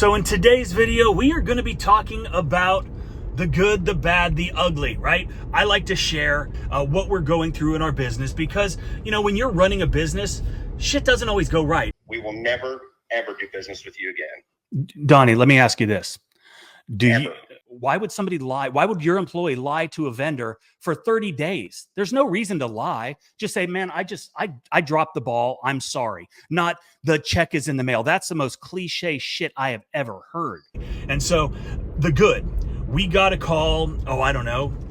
So in today's video, we are going to be talking about the good, the bad, the ugly, right? I like to share what we're going through in our business because, when you're running a business, shit doesn't always go right. We will never, ever do business with you again. Donnie, let me ask you this. Why would somebody lie? Why would your employee lie to a vendor for 30 days? There's no reason to lie. Just say, man, I dropped the ball. I'm sorry. Not the check is in the mail. That's the most cliche shit I have ever heard. And so the good, we got a call,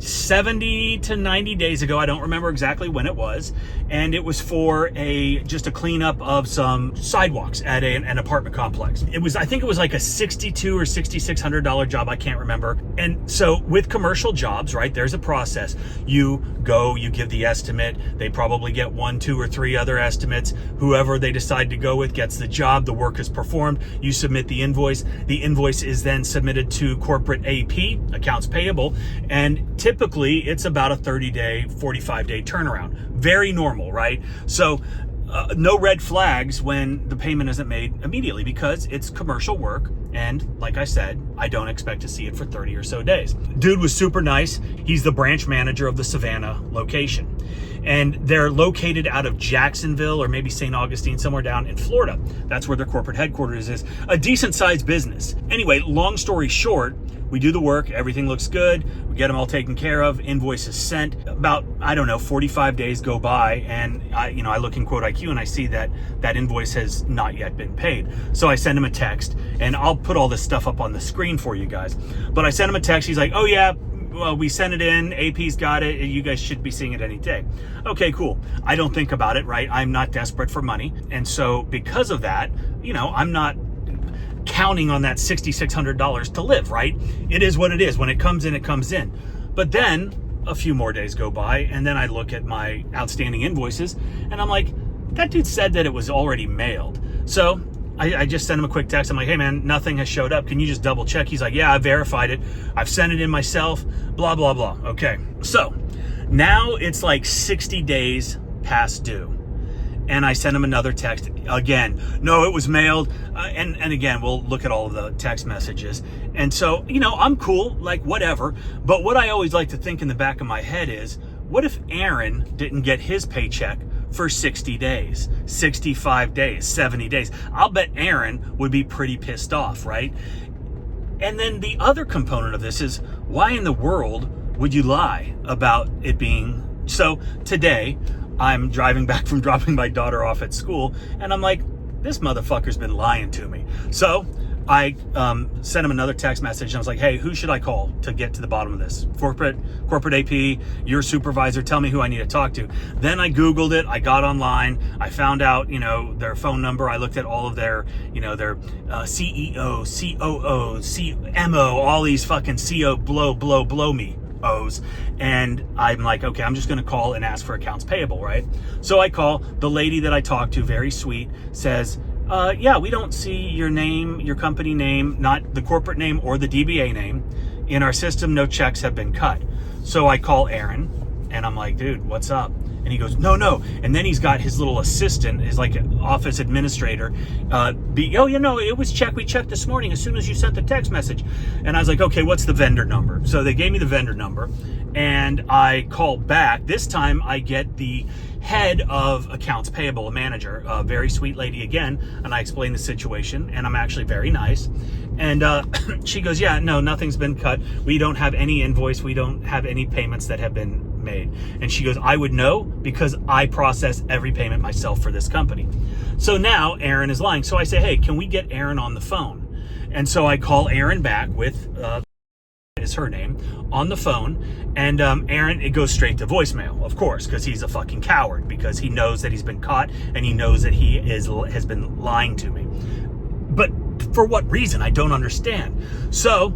70 to 90 days ago. I don't remember exactly when it was. And it was for just a cleanup of some sidewalks at an apartment complex. I think it was like a $6,200 or $6,600 job. I can't remember. And so with commercial jobs, right, there's a process. You go, you give the estimate. They probably get 1, 2, or 3 other estimates. Whoever they decide to go with gets the job. The work is performed. You submit the invoice. The invoice is then submitted to corporate AP, accounts payable, and typically it's about a 30-day, 45-day turnaround. Very normal, right? So no red flags when the payment isn't made immediately because it's commercial work. And like I said, I don't expect to see it for 30 or so days. Dude was super nice. He's the branch manager of the Savannah location. And they're located out of Jacksonville or maybe St. Augustine, somewhere down in Florida. That's where their corporate headquarters is. A decent sized business. Anyway, long story short, we do the work. Everything looks good. We get them all taken care of. Invoice is sent. About, 45 days go by. And I look in Quote IQ and I see that invoice has not yet been paid. So I send him a text, and I'll put all this stuff up on the screen for you guys. But I sent him a text. He's like, oh yeah, well, we sent it in, AP's got it, you guys should be seeing it any day. Okay, cool. I don't think about it, right? I'm not desperate for money. And so because of that, I'm not counting on that $6,600 to live, right? It is what it is. When it comes in, it comes in. But then a few more days go by, and then I look at my outstanding invoices, and I'm like, that dude said that it was already mailed. So I just sent him a quick text. I'm like, hey man, nothing has showed up. Can you just double check? He's like, yeah, I verified it. I've sent it in myself, blah, blah, blah. Okay. So now it's like 60 days past due. And I sent him another text again. No, it was mailed. And again, we'll look at all of the text messages. And so, I'm cool, like whatever. But what I always like to think in the back of my head is, what if Aaron didn't get his paycheck for 60 days, 65 days, 70 days? I'll bet Aaron would be pretty pissed off, right? And then the other component of this is, why in the world would you lie about it being? So today, I'm driving back from dropping my daughter off at school, and I'm like, this motherfucker's been lying to me. So I sent him another text message, and I was like, hey, who should I call to get to the bottom of this? Corporate AP, your supervisor, tell me who I need to talk to. Then I Googled it. I got online. I found out, their phone number. I looked at all of their, their CEO, COO, CMO, all these fucking CO blow me O's. And I'm like, okay, I'm just going to call and ask for accounts payable, right? So I call. The lady that I talked to, very sweet, says, yeah, we don't see your name, your company name, not the corporate name or the DBA name in our system. No checks have been cut. So I call Aaron, and I'm like, dude, what's up? And he goes, no. And then he's got his little assistant, his like office administrator. It was checked. We checked this morning as soon as you sent the text message. And I was like, okay, what's the vendor number? So they gave me the vendor number, and I called back. This time I get the head of accounts payable, a manager, a very sweet lady again. And I explained the situation, and I'm actually very nice. And she goes, yeah, no, nothing's been cut. We don't have any invoice. We don't have any payments that have been made. And she goes, I would know because I process every payment myself for this company. So now Aaron is lying. So I say, hey, can we get Aaron on the phone? And so I call Aaron back with, is her name, on the phone. And Aaron, it goes straight to voicemail, of course, because he's a fucking coward, because he knows that he's been caught and he knows that he has been lying to me. But for what reason? I don't understand. So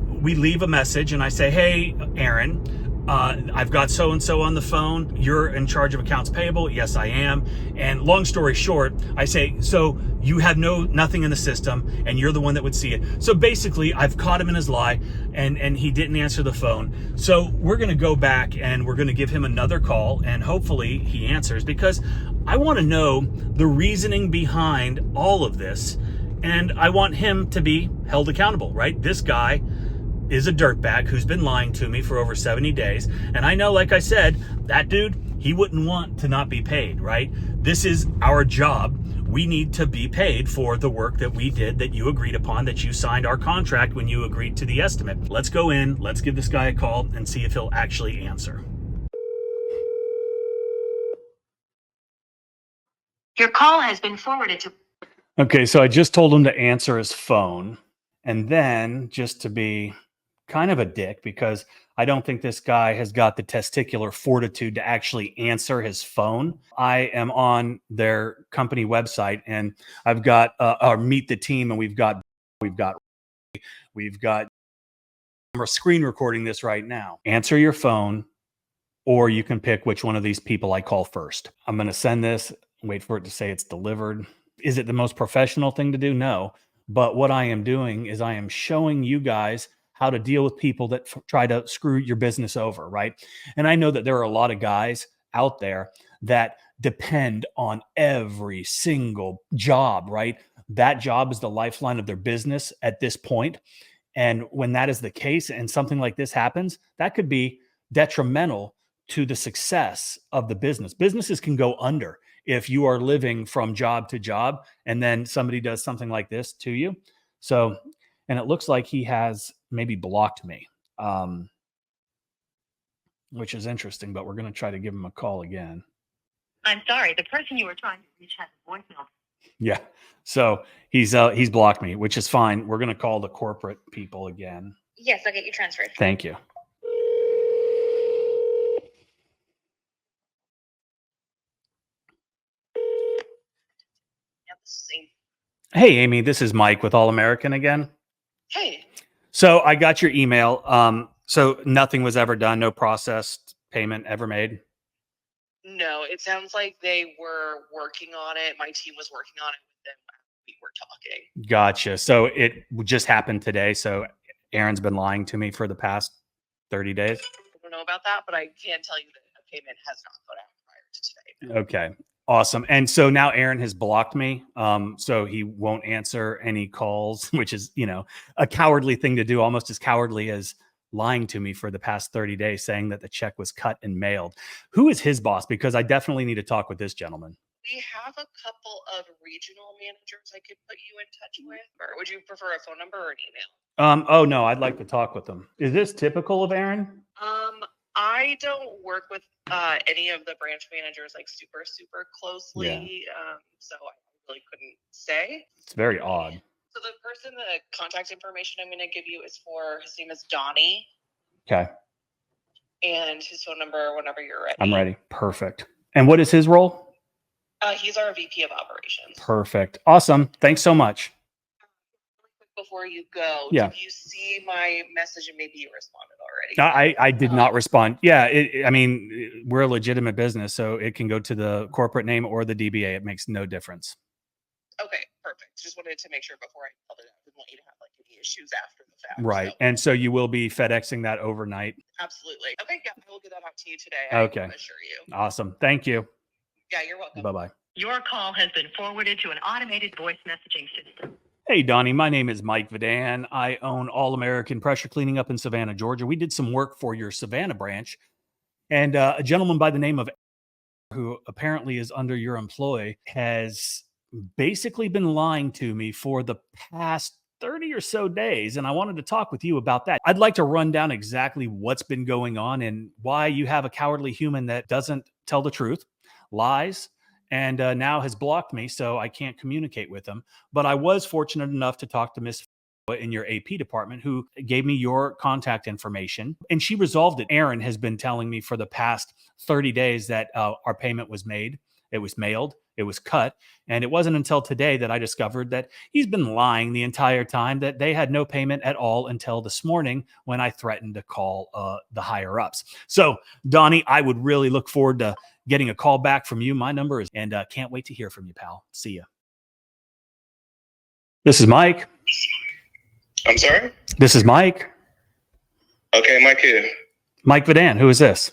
we leave a message, and I say, hey, Aaron, I've got so-and-so on the phone. You're in charge of accounts payable? Yes, I am. And long story short, I say, so you have nothing in the system, and you're the one that would see it. So basically, I've caught him in his lie, and he didn't answer the phone. So we're going to go back, and we're going to give him another call, and hopefully he answers, because I want to know the reasoning behind all of this. And I want him to be held accountable, right? This guy is a dirtbag who's been lying to me for over 70 days. And I know, like I said, that dude, he wouldn't want to not be paid, right? This is our job. We need to be paid for the work that we did, that you agreed upon, that you signed our contract when you agreed to the estimate. Let's go in, let's give this guy a call and see if he'll actually answer. Your call has been forwarded to... Okay, so I just told him to answer his phone. And then, just to be kind of a dick, because I don't think this guy has got the testicular fortitude to actually answer his phone, I am on their company website, and I've got our meet the team, and we've got I'm screen recording this right now. Answer your phone, or you can pick which one of these people I call first. I'm going to send this, wait for it to say it's delivered. Is it the most professional thing to do? No. But what I am doing is I am showing you guys how to deal with people that try to screw your business over, right? And I know that there are a lot of guys out there that depend on every single job, right? That job is the lifeline of their business at this point. And when that is the case and something like this happens, that could be detrimental to the success of the business. Businesses can go under if you are living from job to job and then somebody does something like this to you. So, and it looks like he has maybe blocked me, which is interesting, but we're going to try to give him a call again. I'm sorry, the person you were trying to reach has a voicemail. Yeah. So he's blocked me, which is fine. We're going to call the corporate people again. Yes, I'll get you transferred. Thank you. Hey, Amy, this is Mike with All American again. Hey. So I got your email. So nothing was ever done, no processed payment ever made? No, it sounds like they were working on it. My team was working on it with them when we were talking. Gotcha. So it just happened today. So Aaron's been lying to me for the past 30 days? I don't know about that, but I can tell you that a payment has not gone out prior to today. No. Okay. Awesome. And so now Aaron has blocked me. So he won't answer any calls, which is, a cowardly thing to do, almost as cowardly as lying to me for the past 30 days, saying that the check was cut and mailed. Who is his boss? Because I definitely need to talk with this gentleman. We have a couple of regional managers I could put you in touch with. Or would you prefer a phone number or an email? Oh no, I'd like to talk with them. Is this typical of Aaron? I don't work with any of the branch managers like super closely. Yeah. So I really couldn't say. It's very odd. So the person, the contact information I'm going to give you is for, his name is Donnie. Okay. And his phone number whenever you're ready. I'm ready. Perfect. And what is his role? He's our VP of operations. Perfect. Awesome. Thanks so much. Before you go, yeah. Did you see my message and maybe you responded already? I did not respond. Yeah. I mean, we're a legitimate business, so it can go to the corporate name or the DBA. It makes no difference. Okay, perfect. Just wanted to make sure before I called it out. I didn't want you to have like any issues after the fact. Right. So. And so you will be FedExing that overnight? Absolutely. Okay, yeah, I will get that out to you today. Okay. I can assure you. Awesome. Thank you. Yeah, you're welcome. Bye-bye. Your call has been forwarded to an automated voice messaging system. Hey, Donnie, my name is Mike Vidan. I own All American Pressure Cleaning up in Savannah, Georgia. We did some work for your Savannah branch, and a gentleman by the name of, who apparently is under your employ, has basically been lying to me for the past 30 or so days, and I wanted to talk with you about that. I'd like to run down exactly what's been going on and why you have a cowardly human that doesn't tell the truth, lies, and now has blocked me, so I can't communicate with him. But I was fortunate enough to talk to Miss in your AP department, who gave me your contact information, and she resolved it. Aaron has been telling me for the past 30 days that our payment was made, it was mailed, it was cut, and it wasn't until today that I discovered that he's been lying the entire time, that they had no payment at all until this morning when I threatened to call the higher ups. So, Donnie, I would really look forward to getting a call back from you. My number is, and can't wait to hear from you, pal. See ya. This is Mike. I'm sorry? This is Mike. Okay, Mike here. Mike Vidan. Who is this?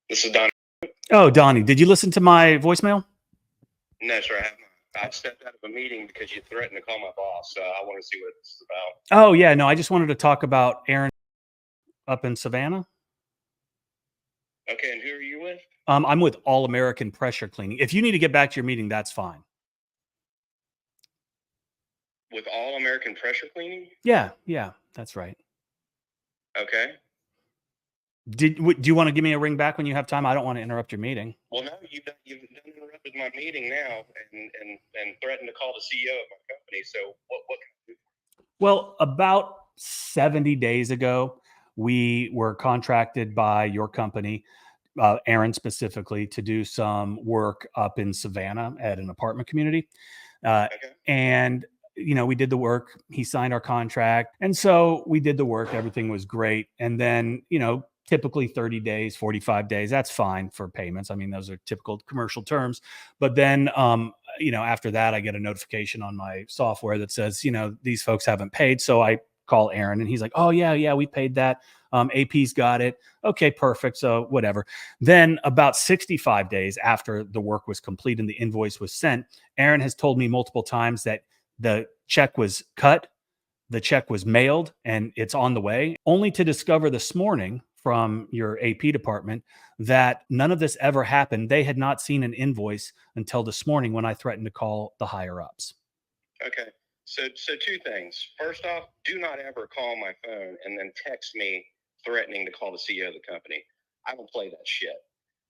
This is Donnie. Oh, Donnie. Did you listen to my voicemail? No, sure, I have I stepped out of a meeting because you threatened to call my boss. So I want to see what this is about. Oh yeah, no, I just wanted to talk about Aaron up in Savannah. Okay, and who are you with? I'm with All American Pressure Cleaning. If you need to get back to your meeting, that's fine. With All American Pressure Cleaning? Yeah, that's right. Okay. Do you want to give me a ring back when you have time? I don't want to interrupt your meeting. Well, no, you've done interrupted my meeting now and threatened to call the CEO of my company. So what can I do? Well, about 70 days ago, we were contracted by your company, Aaron specifically, to do some work up in Savannah at an apartment community. Okay. And, we did the work. He signed our contract. And so we did the work. Everything was great. And then, typically 30 days, 45 days, that's fine for payments. I mean, those are typical commercial terms. But then, after that, I get a notification on my software that says, these folks haven't paid. So I call Aaron and he's like, oh, yeah, we paid that. AP's got it. Okay, perfect. So whatever. Then about 65 days after the work was complete and the invoice was sent, Aaron has told me multiple times that the check was cut, the check was mailed, and it's on the way, only to discover this morning from your AP department that none of this ever happened. They had not seen an invoice until this morning when I threatened to call the higher ups. Okay. So two things. First off, do not ever call my phone and then text me threatening to call the CEO of the company. I don't play that shit.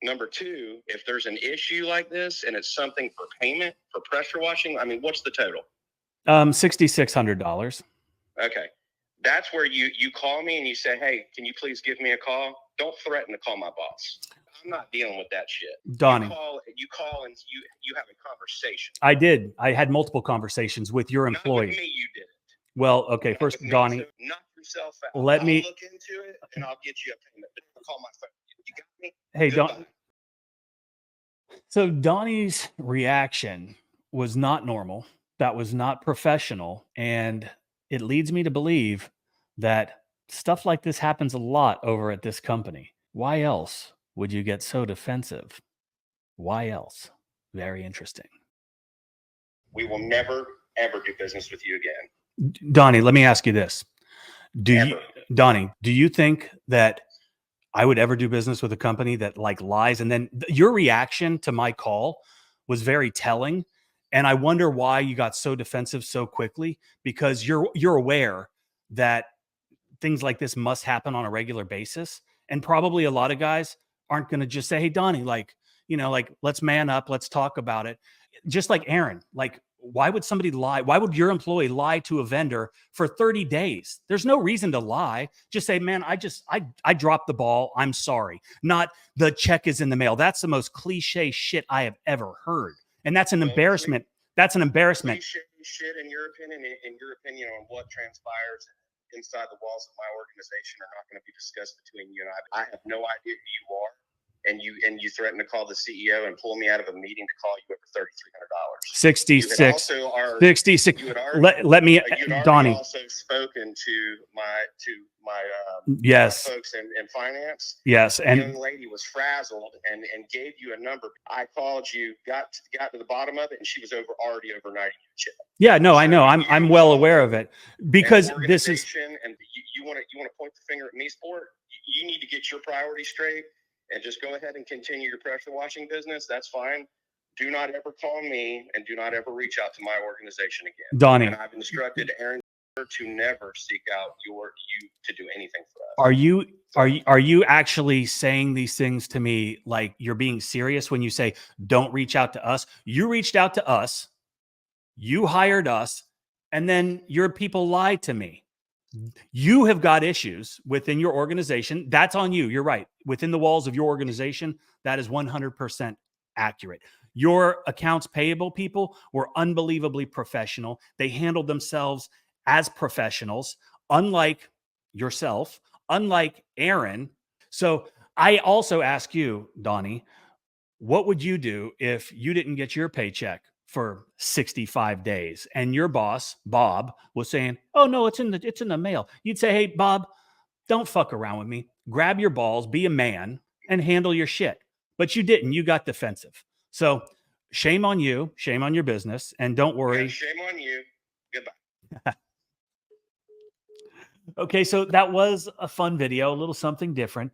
Number two, if there's an issue like this and it's something for payment for pressure washing, I mean, what's the total? $6,600. Okay. That's where you call me and you say, hey, can you please give me a call? Don't threaten to call my boss. I'm not dealing with that shit. Donnie. You call and you have a conversation. I did. I had multiple conversations with your employee. Not with me, you didn't. Well, okay. Not first, with me, Donnie. so knock yourself out. I'll look into it and I'll get you a payment. But don't call my phone. You got me? Hey, Goodbye. So Donnie's reaction was not normal. That was not professional. And it leads me to believe that stuff like this happens a lot over at this company. Why else would you get so defensive? Why else? Very interesting. We will never, ever do business with you again. Donnie, let me ask you this. Never. Donnie, do you think that I would ever do business with a company that like lies? And then your reaction to my call was very telling. And I wonder why you got so defensive so quickly, because you're aware that things like this must happen on a regular basis. And probably a lot of guys aren't going to just say, hey, Donnie, let's man up. Let's talk about it. Just like Aaron, why would somebody lie? Why would your employee lie to a vendor for 30 days? There's no reason to lie. Just say, man, I dropped the ball. I'm sorry. Not the check is in the mail. That's the most cliche shit I have ever heard. And that's an embarrassment. That's an embarrassment. Cliche shit, in your opinion on what transpires inside the walls of my organization are not going to be discussed between you and I. I have no idea who you are. And you threaten to call the CEO and pull me out of a meeting to call you over $3,300. 66. 66. Let me, Donnie. Also spoken to my yes folks in finance. Yes, and the young lady was frazzled and gave you a number. I called you, got to the bottom of it, and she was already overnighting your check. Yeah, no, so I know. I'm well aware of it, because this is. And you want to point the finger at me, sport. You need to get your priorities straight. And just go ahead and continue your pressure washing business. That's fine. Do not ever call me and do not ever reach out to my organization again. Donnie. And I've instructed Aaron to never seek out you to do anything for us. Are you actually saying these things to me like you're being serious when you say don't reach out to us? You reached out to us, you hired us, and then your people lied to me. You have got issues within your organization. That's on you. You're right. Within the walls of your organization, that is 100% accurate. Your accounts payable people were unbelievably professional. They handled themselves as professionals, unlike yourself, unlike Aaron. So I also ask you, Donnie, what would you do if you didn't get your paycheck for 65 days and your boss, Bob, was saying, oh no, it's in the mail? You'd say, hey, Bob, don't fuck around with me. Grab your balls, be a man, and handle your shit. But you didn't. You got defensive. So Shame on you. Shame on your business. And don't Yeah, worry. shame on you. Goodbye. Okay, so that was a fun video, a little something different.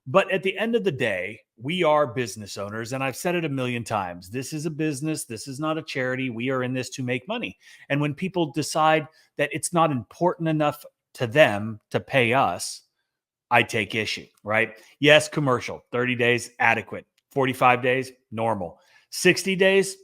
But at the end of the day, we are business owners. And I've said it a million times. This is a business. This is not a charity. We are in this to make money. And when people decide that it's not important enough to them to pay us, I take issue, right? Yes, commercial, 30 days, adequate. 45 days, normal. 60 days,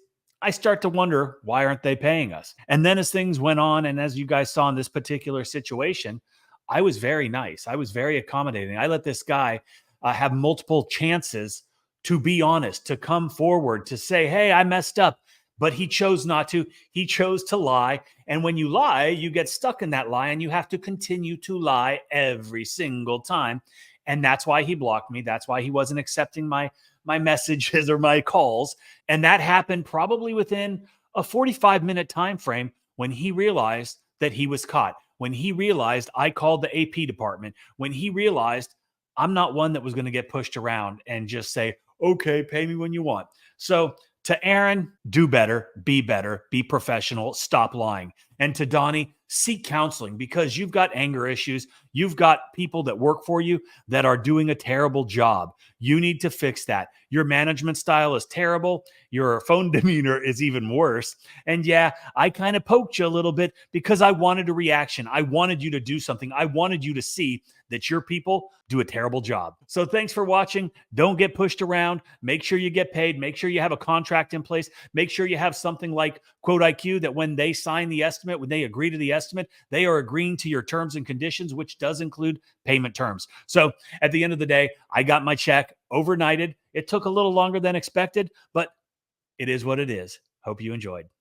I start to wonder, why aren't they paying us? And then as things went on, and as you guys saw in this particular situation, I was very nice. I was very accommodating. I let this guy have multiple chances to be honest, to come forward, to say, hey, I messed up. But he chose not to. He chose to lie. And when you lie, you get stuck in that lie and you have to continue to lie every single time. And that's why he blocked me. That's why he wasn't accepting my messages or my calls. And that happened probably within a 45-minute time frame when he realized that he was caught. When he realized I called the AP department, when he realized I'm not one that was going to get pushed around and just say, okay, pay me when you want. So to Aaron, do better, be professional, stop lying. And to Donnie, seek counseling because you've got anger issues. You've got people that work for you that are doing a terrible job. You need to fix that. Your management style is terrible. Your phone demeanor is even worse. And yeah, I kind of poked you a little bit because I wanted a reaction. I wanted you to do something. I wanted you to see that your people do a terrible job. So thanks for watching. Don't get pushed around. Make sure you get paid. Make sure you have a contract in place. Make sure you have something like Quote IQ that when they sign the estimate, when they agree to the estimate, they are agreeing to your terms and conditions, which does include payment terms. So at the end of the day, I got my check overnighted. It took a little longer than expected, but it is what it is. Hope you enjoyed.